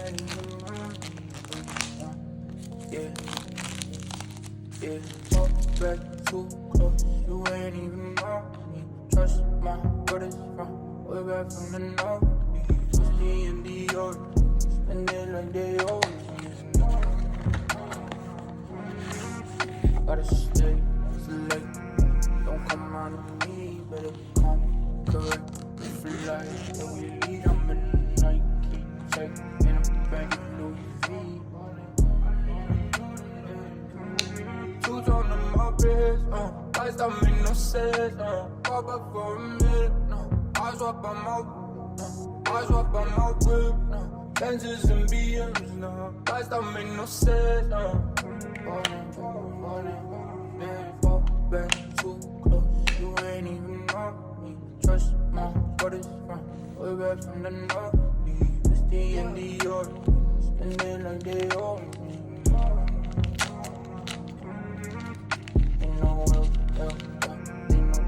ain't even mine. Yeah, yeah. Fall back too close, you ain't even know me. Trust my brothers from way back from the north. Whiskey and Dior, spend it like they owe me. Gotta stay, it's late. Don't come out of me, better come correct. If you like the way we lead, I'm in the Nike check in a bag of Louis V. Two tone on my wrist, lights don't make no sense, pop up for a minute, I swap on my whip, Benzes and BMs, lights don't make no sense, falling, yeah, fall back too close, you ain't even know me, trust my brothers from way back from the north, Misty and Dior, spend it like they owe me.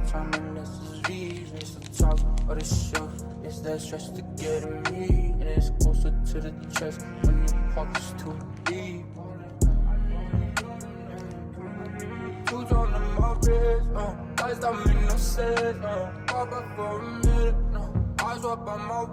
Time unless it's leave, it's the top of the shelf. It's that stress to get in me, and it's closer to the chest when your pocket's too deep. Two tone on my wrist, lights don't make no sense, pop up for a minute, I swap on my